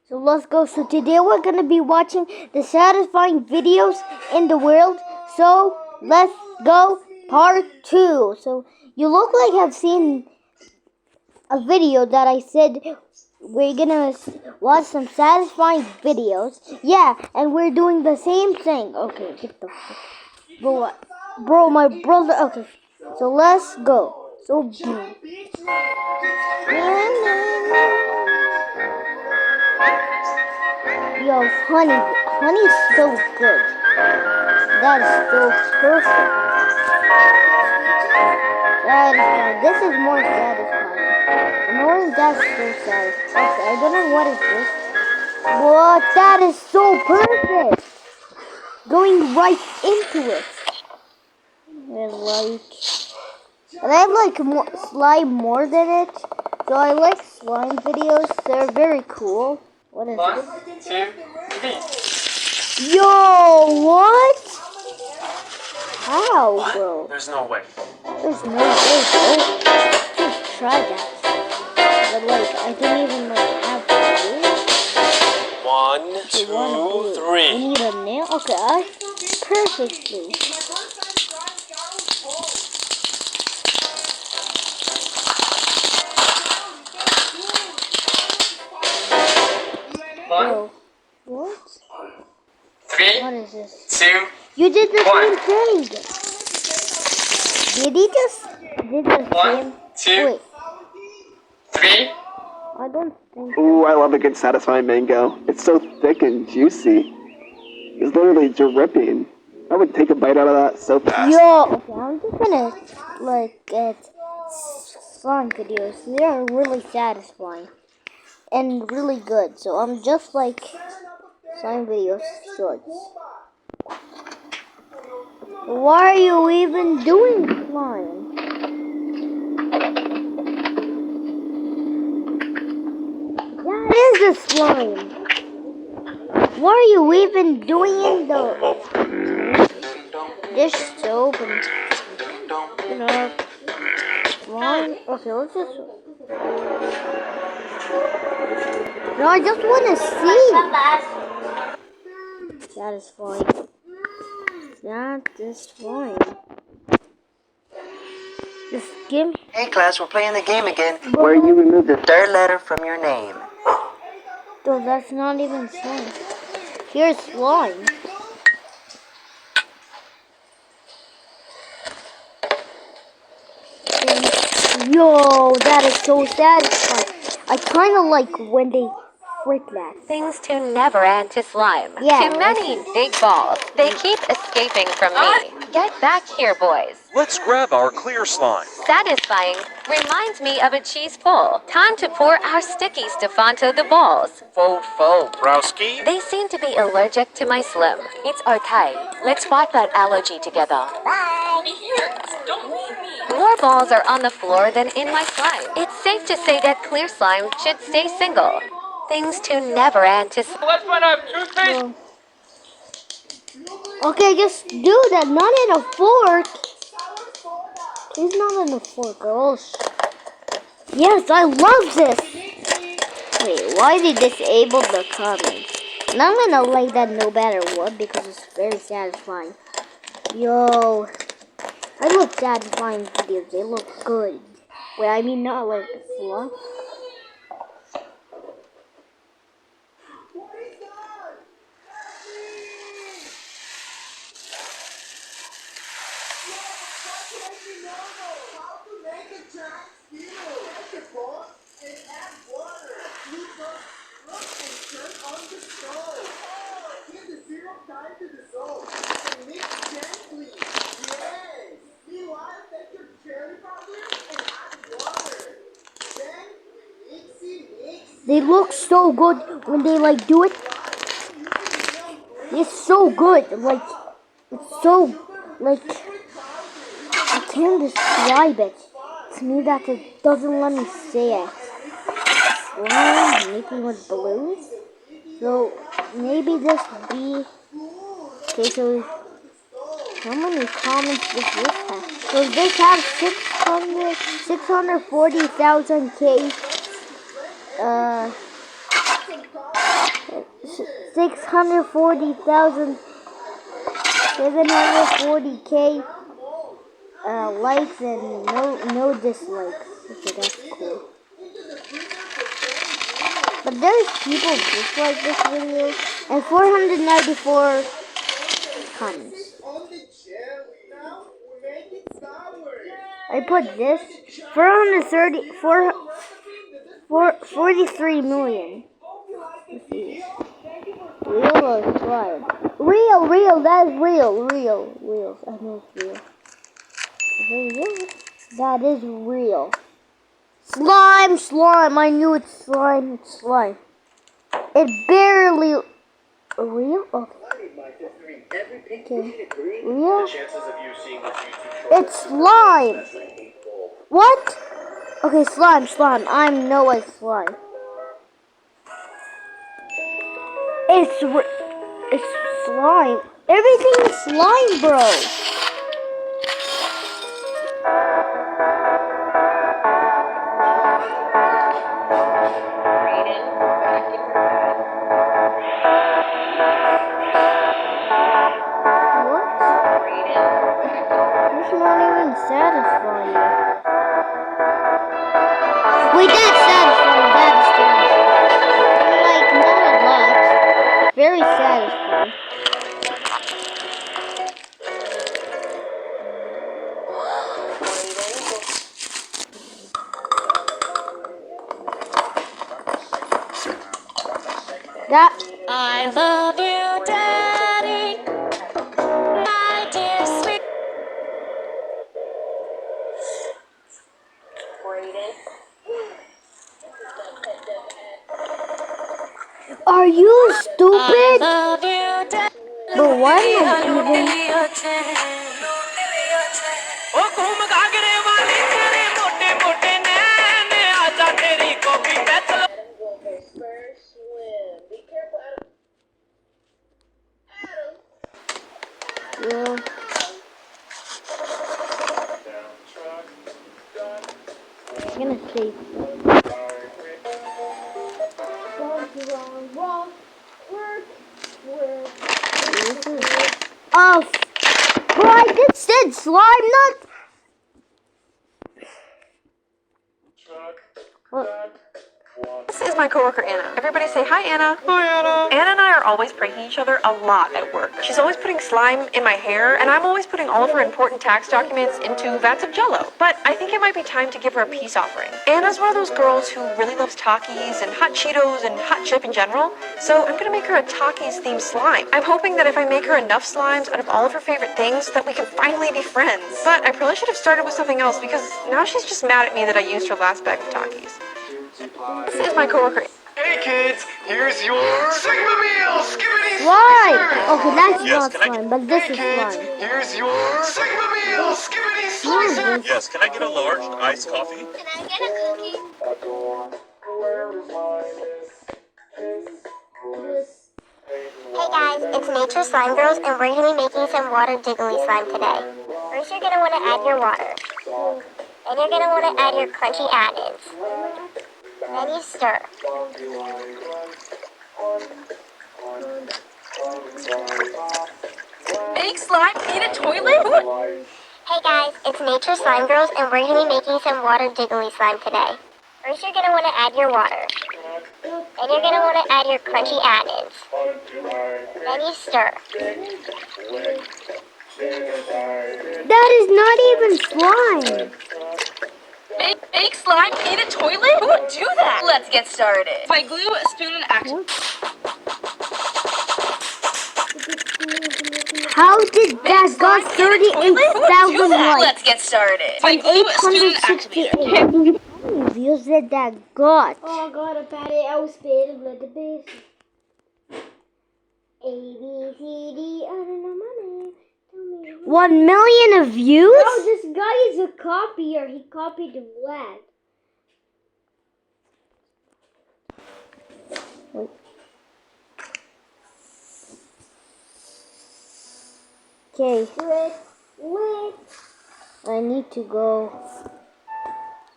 So let's go. So today we're going to be watching the satisfying videos in the world. So let's go part 2. So you look like I've seen a video that I said we're going to watch some satisfying videos. Yeah, and we're doing the same thing. Okay, get the fuck. Bro, my brother. Okay, so let's go. So yo, honey's so good. That is so perfect. Satisfying. This is more satisfying. Annoying, that's so satisfying. I don't know what is this. What? That is so perfect. Going right into it. And I like slime more than it. So I like slime videos. They're very cool. What is this? 1, 2, 3. Yo, what? How, bro? There's no way. There's no way, bro. Just try that. But like, I don't even like have to do it. 1, 2, 3. You need a nail? Okay, perfectly. Bro, what? 3. What is this? 2. You did the 1. same thing. Did he just did the 1, same? 2, Wait, 3. I don't think. Ooh, I love a good satisfying mango. It's so thick and juicy. It's literally dripping. I would take a bite out of that so fast. Yo, okay, I'm just gonna like get slime videos. They are really satisfying and really good. So I'm just like slime videos shorts. Why are you even doing slime? That is a slime. Why are you even doing the dish soap and slime? Okay, let's just. No, I just want to see. That is fine. That is fine. Just give me. Hey class, we're playing the game again. Where you remove the Third letter from your name. So that's not even slime. Here's slime. Yo, that is so satisfying. I kind of like when they freak that. Things to never add to slime. Yeah, Too many big balls. They keep escaping from me. Get back here, boys. Let's grab our clear slime. Satisfying reminds me of a cheese pull. Time to pour our sticky Stefanto the balls. Faux, Browski. They seem to be allergic to my slim. It's okay. Let's fight that allergy together. More balls are on the floor than in my slime. It's safe to say that clear slime should stay single. Things to never add to slime. Let's find out toothpaste. Okay, just do that. Not in a fork. Please, not in a fork, girls. Yes, I love this. Wait, why did they disable the comments? And I'm gonna like that no matter what because it's very satisfying. Yo, I love satisfying videos. They look good. Wait, I mean not like fluff. They look so good when they like do it. It's so good. Like it's so like I can't describe it. It's me that it doesn't let me say it. Slime making with balloons. So maybe this would be okay. So how many comments does this have? So this has 640,000 K. 640,740K likes and no dislikes. Okay, that's cool. But there's people dislike this video and 494 comments. I put this 43 million. Let's see. Real or slime? Real, that is real. I know it's real. Real? That is real. Slime, I knew it's slime. It barely... Real? Okay. Real? It's slime! What? Okay, slime. I know it's slime. It's slime. Everything is slime, bro. What? It's not even satisfying. Wait, that's satisfying. That is satisfying. Like, not a lot. Very satisfying. That I love you, Daddy. My dear sweet. are you stupid? Love you, Daddy. But why am I even? Well, I'm gonna save. Oh, bro, I just said slime, not. What? This is my coworker Anna. Everybody say hi, Anna. Hi, Anna. Anna and I are always pranking each other a lot at work. She's always putting slime in my hair, and I'm always putting all of her important tax documents into vats of Jell-O. But I think it might be time to give her a peace offering. Anna's one of those girls who really loves Takis and hot Cheetos and hot chip in general, so I'm gonna make her a Takis-themed slime. I'm hoping that if I make her enough slimes out of all of her favorite things, that we can finally be friends. But I probably should have started with something else because now she's just mad at me that I used her last bag of Takis. This is my coworker. Hey kids, here's your Sigma meal, skibbity Slime! Okay, that's Yes, not can I slime, but this is kids, slime. here's your Sigma meal, skibbity slicer. Yes. Yes, can I get a large iced coffee? Can I get a cookie? Hey guys, it's Nature Slime Girls, and we're going to be making some water jiggly slime today. First, you're going to want to add your water. Then you're going to want to add your crunchy add-ins. Then you stir. Fake slime in a toilet? Hey guys, it's Nature Slime Girls, and we're going to be making some water jiggly slime today. First, you're going to want to add your water. Then you're going to want to add your crunchy add-ins. Then you stir. That is not even slime. Fake slime in a toilet? Who would do that? Let's get started. By glue, a spoon, and action. How did that got 38,000 likes Let's get started. and 868 views that got? Oh god, I bet it. I was scared of the base. A, B, C, D, I don't know my name. 1 million of views? Oh, this guy is a copier. He copied the Vlad. Okay. Lit. I need to go.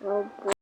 Oh boy.